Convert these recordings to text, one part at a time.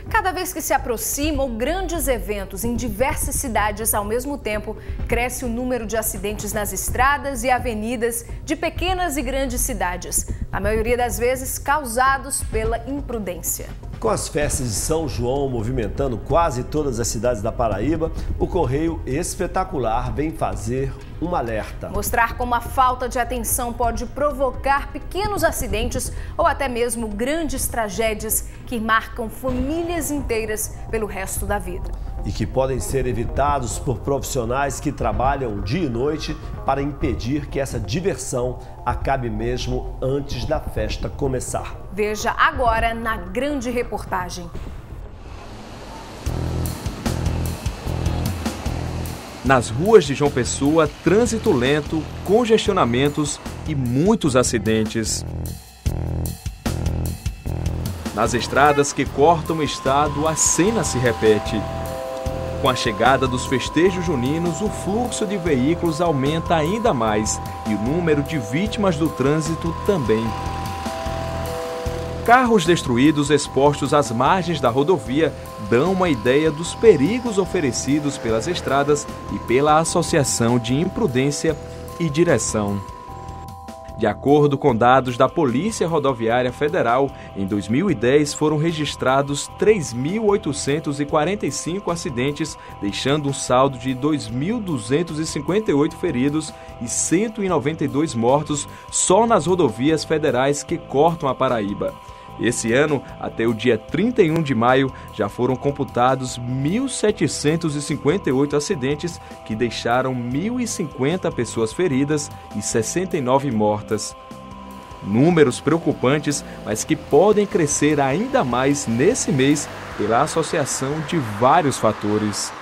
Cada vez que se aproximam grandes eventos em diversas cidades ao mesmo tempo, cresce o número de acidentes nas estradas e avenidas de pequenas e grandes cidades, na maioria das vezes causados pela imprudência. Com as festas de São João movimentando quase todas as cidades da Paraíba, o Correio Espetacular vem fazer um alerta. Mostrar como a falta de atenção pode provocar pequenos acidentes ou até mesmo grandes tragédias que marcam famílias inteiras pelo resto da vida. E que podem ser evitados por profissionais que trabalham dia e noite para impedir que essa diversão acabe mesmo antes da festa começar. Veja agora na grande reportagem. Nas ruas de João Pessoa, trânsito lento, congestionamentos e muitos acidentes. Nas estradas que cortam o estado, a cena se repete. Com a chegada dos festejos juninos, o fluxo de veículos aumenta ainda mais e o número de vítimas do trânsito também. Carros destruídos expostos às margens da rodovia dão uma ideia dos perigos oferecidos pelas estradas e pela Associação de Imprudência e Direção. De acordo com dados da Polícia Rodoviária Federal, em 2010 foram registrados 3.845 acidentes, deixando um saldo de 2.258 feridos e 192 mortos só nas rodovias federais que cortam a Paraíba. Esse ano, até o dia 31 de maio, já foram computados 1.758 acidentes que deixaram 1.050 pessoas feridas e 69 mortas. Números preocupantes, mas que podem crescer ainda mais nesse mês pela associação de vários fatores.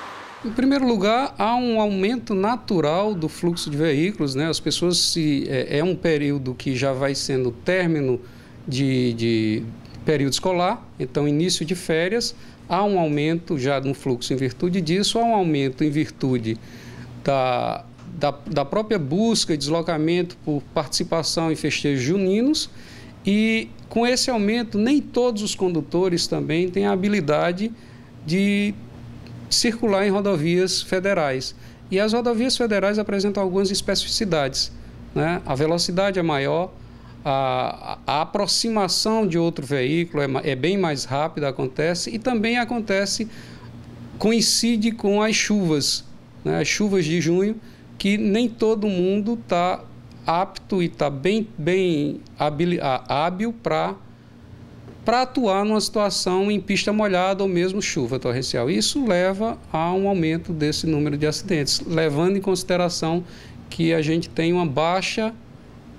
Em primeiro lugar, há um aumento natural do fluxo de veículos, né? As pessoas, é um período que já vai sendo término de período escolar, então início de férias, há um aumento já no fluxo em virtude disso, há um aumento em virtude da própria busca e deslocamento por participação em festejos juninos, e com esse aumento nem todos os condutores também têm a habilidade de circular em rodovias federais. E as rodovias federais apresentam algumas especificidades, né? A velocidade é maior, a aproximação de outro veículo é bem mais rápida, acontece, e também coincide com as chuvas, né? As chuvas de junho, que nem todo mundo está apto e está bem hábil para atuar numa situação em pista molhada ou mesmo chuva torrencial. Isso leva a um aumento desse número de acidentes, levando em consideração que a gente tem uma baixa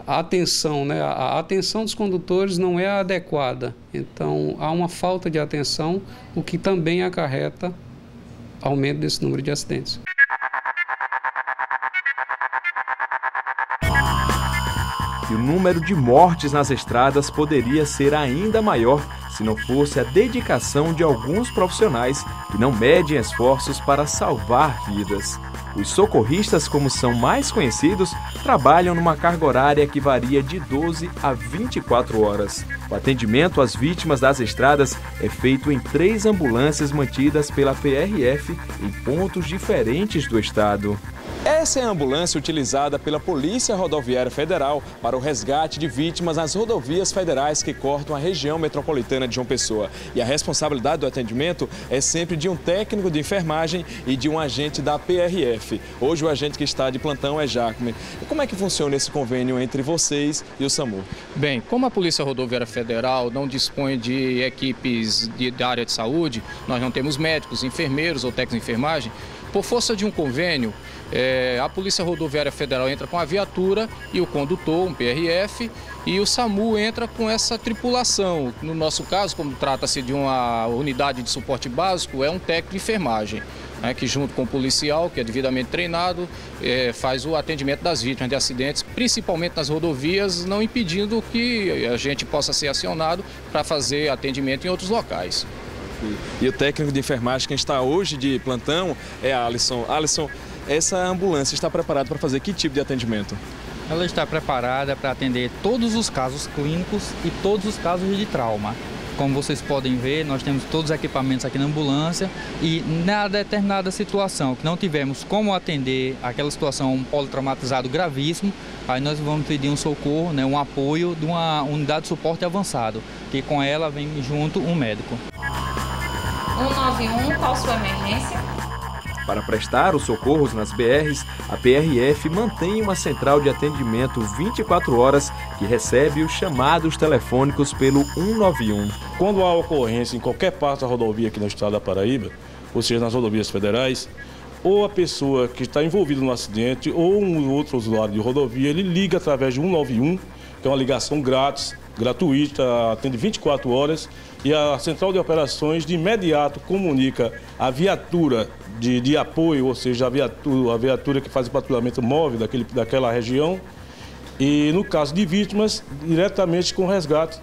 atenção, né? A atenção dos condutores não é adequada, então há uma falta de atenção, o que também acarreta aumento desse número de acidentes. E o número de mortes nas estradas poderia ser ainda maior se não fosse a dedicação de alguns profissionais que não medem esforços para salvar vidas. Os socorristas, como são mais conhecidos, trabalham numa carga horária que varia de 12 a 24 horas. O atendimento às vítimas das estradas é feito em 3 ambulâncias mantidas pela PRF em pontos diferentes do estado. Essa é a ambulância utilizada pela Polícia Rodoviária Federal para o resgate de vítimas nas rodovias federais que cortam a região metropolitana de João Pessoa. E a responsabilidade do atendimento é sempre de um técnico de enfermagem e de um agente da PRF. Hoje o agente que está de plantão é Jacome. Como é que funciona esse convênio entre vocês e o SAMU? Bem, como a Polícia Rodoviária Federal não dispõe de equipes da área de saúde, nós não temos médicos, enfermeiros ou técnicos de enfermagem, por força de um convênio, a Polícia Rodoviária Federal entra com a viatura e o condutor, um PRF, e o SAMU entra com essa tripulação. No nosso caso, como trata-se de uma unidade de suporte básico, é um técnico de enfermagem, né, que junto com o policial, que é devidamente treinado, faz o atendimento das vítimas de acidentes, principalmente nas rodovias, não impedindo que a gente possa ser acionado para fazer atendimento em outros locais. E o técnico de enfermagem que está hoje de plantão é Alisson. Alisson, essa ambulância está preparada para fazer que tipo de atendimento? Ela está preparada para atender todos os casos clínicos e todos os casos de trauma. Como vocês podem ver, nós temos todos os equipamentos aqui na ambulância e na determinada situação que não tivemos como atender aquela situação, um politraumatizado gravíssimo, aí nós vamos pedir um socorro, né, um apoio de uma unidade de suporte avançado, que com ela vem junto um médico. 191, qual sua emergência? Para prestar os socorros nas BRs, a PRF mantém uma central de atendimento 24 horas que recebe os chamados telefônicos pelo 191. Quando há ocorrência em qualquer parte da rodovia aqui no estado da Paraíba, ou seja, nas rodovias federais, ou a pessoa que está envolvida no acidente ou um outro usuário de rodovia, ele liga através de 191, que é uma ligação grátis, gratuita, atende 24 horas, e a central de operações de imediato comunica a viatura de apoio, ou seja, a viatura que faz o patrulhamento móvel daquela região, e no caso de vítimas, diretamente com o resgate,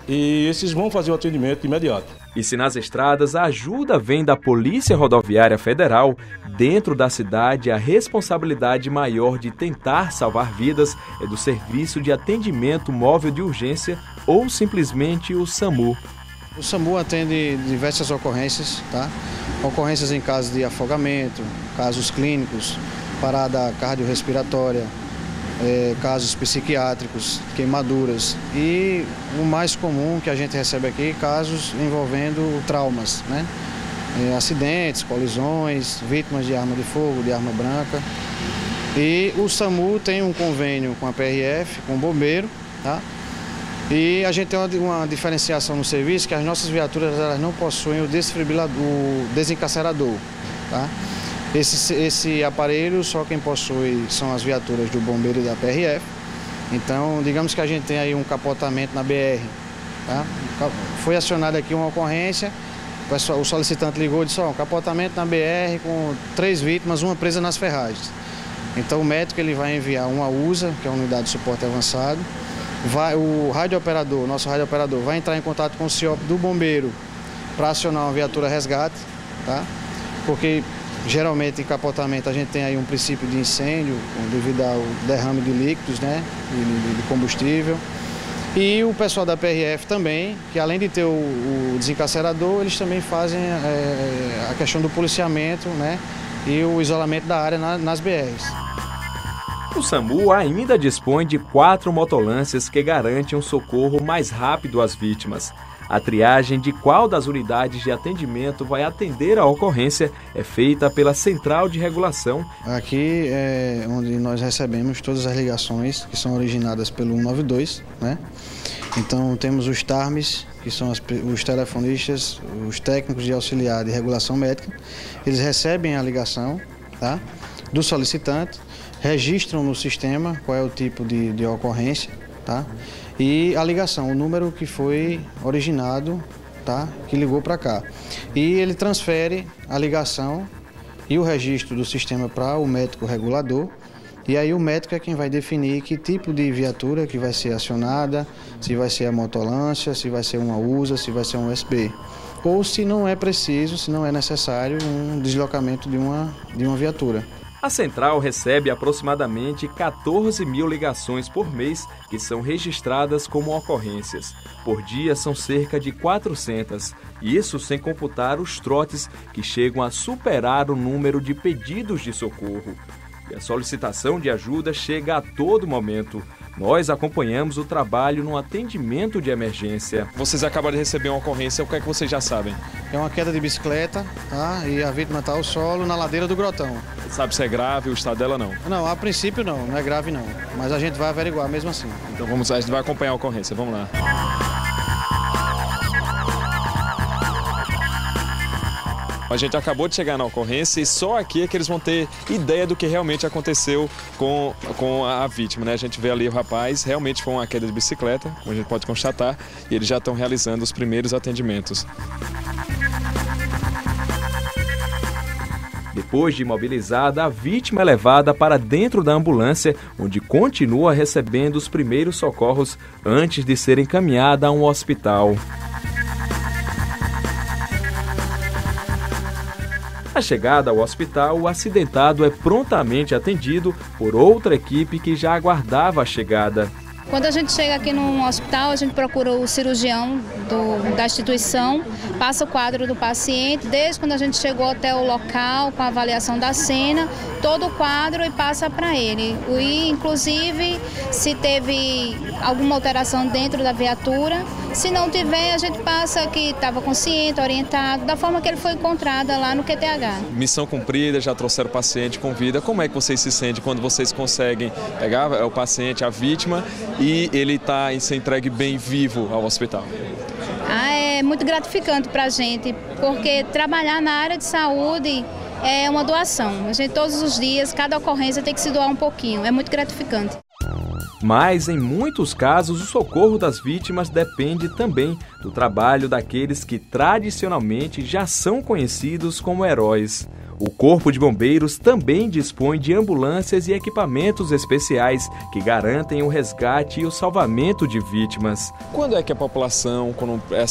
e esses vão fazer o atendimento imediato. E se nas estradas a ajuda vem da Polícia Rodoviária Federal, dentro da cidade a responsabilidade maior de tentar salvar vidas é do Serviço de Atendimento Móvel de Urgência ou simplesmente o SAMU. O SAMU atende diversas ocorrências, tá? Ocorrências em casos de afogamento, casos clínicos, parada cardiorrespiratória, casos psiquiátricos, queimaduras e o mais comum que a gente recebe aqui, casos envolvendo traumas, né? Acidentes, colisões, vítimas de arma de fogo, de arma branca. E o SAMU tem um convênio com a PRF, com o bombeiro, tá? E a gente tem uma diferenciação no serviço que as nossas viaturas elas não possuem o desencarcerador, tá? Esse aparelho só quem possui são as viaturas do bombeiro e da PRF. Então, digamos que a gente tem aí um capotamento na BR, tá? Foi acionada aqui uma ocorrência, o solicitante ligou e disse, um capotamento na BR com 3 vítimas, uma presa nas ferragens. Então o médico ele vai enviar uma USA, que é a unidade de suporte avançado, o radiooperador, nosso radiooperador, vai entrar em contato com o CIOP do bombeiro para acionar uma viatura resgate, tá? Porque geralmente em capotamento a gente tem aí um princípio de incêndio devido ao derrame de líquidos, né, de combustível. E o pessoal da PRF também, que além de ter o desencarcerador, eles também fazem a questão do policiamento, né, e o isolamento da área nas BRs. O SAMU ainda dispõe de 4 motolâncias que garantem um socorro mais rápido às vítimas. A triagem de qual das unidades de atendimento vai atender a ocorrência é feita pela Central de Regulação. Aqui é onde nós recebemos todas as ligações que são originadas pelo 192, né? Então temos os TARMs, que são os telefonistas, os técnicos de auxiliar de regulação médica. Eles recebem a ligação, tá, do solicitante, registram no sistema qual é o tipo de ocorrência, tá? E a ligação, o número que foi originado, tá? Que ligou para cá. E ele transfere a ligação e o registro do sistema para o médico regulador. E aí o médico é quem vai definir que tipo de viatura que vai ser acionada, se vai ser a motolância, se vai ser uma USA, se vai ser um USB. Ou se não é preciso, se não é necessário um deslocamento de uma viatura. A central recebe aproximadamente 14 mil ligações por mês que são registradas como ocorrências. Por dia são cerca de 400, isso sem computar os trotes que chegam a superar o número de pedidos de socorro. E a solicitação de ajuda chega a todo momento. Nós acompanhamos o trabalho no atendimento de emergência. Vocês acabaram de receber uma ocorrência, o que é que vocês já sabem? É uma queda de bicicleta, tá? E a vítima está ao solo na ladeira do Grotão. Sabe se é grave o estado dela não? Não, a princípio não é grave não. Mas a gente vai averiguar mesmo assim. Então a gente vai acompanhar a ocorrência, vamos lá. A gente acabou de chegar na ocorrência e só aqui é que eles vão ter ideia do que realmente aconteceu com a vítima, né? A gente vê ali o rapaz, realmente foi uma queda de bicicleta, como a gente pode constatar, e eles já estão realizando os primeiros atendimentos. Depois de imobilizada, a vítima é levada para dentro da ambulância, onde continua recebendo os primeiros socorros antes de ser encaminhada a um hospital. Na chegada ao hospital, o acidentado é prontamente atendido por outra equipe que já aguardava a chegada. Quando a gente chega aqui no hospital, a gente procura o cirurgião da instituição, passa o quadro do paciente, desde quando a gente chegou até o local, com a avaliação da cena, todo o quadro e passa para ele. E, inclusive, se teve alguma alteração dentro da viatura, se não tiver, a gente passa que estava consciente, orientado, da forma que ele foi encontrado lá no QTH. Missão cumprida, já trouxeram o paciente com vida. Como é que vocês se sentem quando vocês conseguem pegar o paciente, a vítima, e ele está ser entregue bem vivo ao hospital? É muito gratificante para a gente, porque trabalhar na área de saúde é uma doação. A gente todos os dias, cada ocorrência tem que se doar um pouquinho, é muito gratificante. Mas, em muitos casos, o socorro das vítimas depende também do trabalho daqueles que tradicionalmente já são conhecidos como heróis. O Corpo de Bombeiros também dispõe de ambulâncias e equipamentos especiais que garantem o resgate e o salvamento de vítimas. Quando é que a população,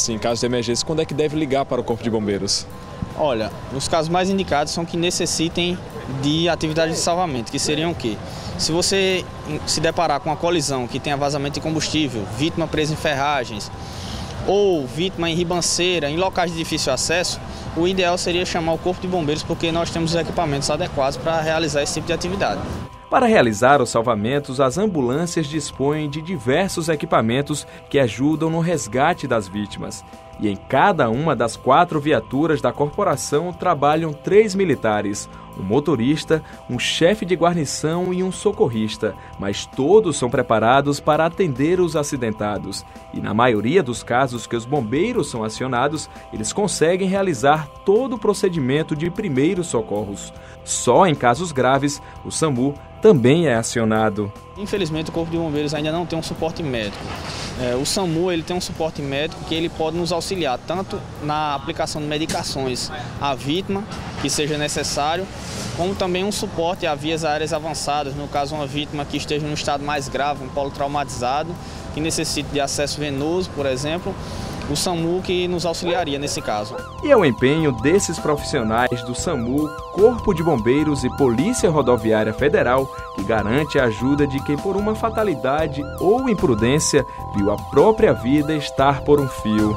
em caso de emergência, quando é que deve ligar para o Corpo de Bombeiros? Olha, os casos mais indicados são que necessitem de atividade de salvamento, que seriam o quê? Se você se deparar com uma colisão que tenha vazamento de combustível, vítima presa em ferragens ou vítima em ribanceira, em locais de difícil acesso, o ideal seria chamar o Corpo de Bombeiros, porque nós temos os equipamentos adequados para realizar esse tipo de atividade. Para realizar os salvamentos, as ambulâncias dispõem de diversos equipamentos que ajudam no resgate das vítimas. E em cada uma das 4 viaturas da corporação trabalham 3 militares, um motorista, um chefe de guarnição e um socorrista, mas todos são preparados para atender os acidentados. E na maioria dos casos que os bombeiros são acionados, eles conseguem realizar todo o procedimento de primeiros socorros. Só em casos graves, o SAMU também é acionado. Infelizmente, o Corpo de Bombeiros ainda não tem um suporte médico. O SAMU ele tem um suporte médico que ele pode nos auxiliar tanto na aplicação de medicações à vítima, que seja necessário, como também um suporte a vias aéreas avançadas, no caso uma vítima que esteja no estado mais grave, um polo traumatizado, que necessite de acesso venoso, por exemplo, o SAMU que nos auxiliaria nesse caso. E é o empenho desses profissionais do SAMU, Corpo de Bombeiros e Polícia Rodoviária Federal que garante a ajuda de quem por uma fatalidade ou imprudência viu a própria vida estar por um fio.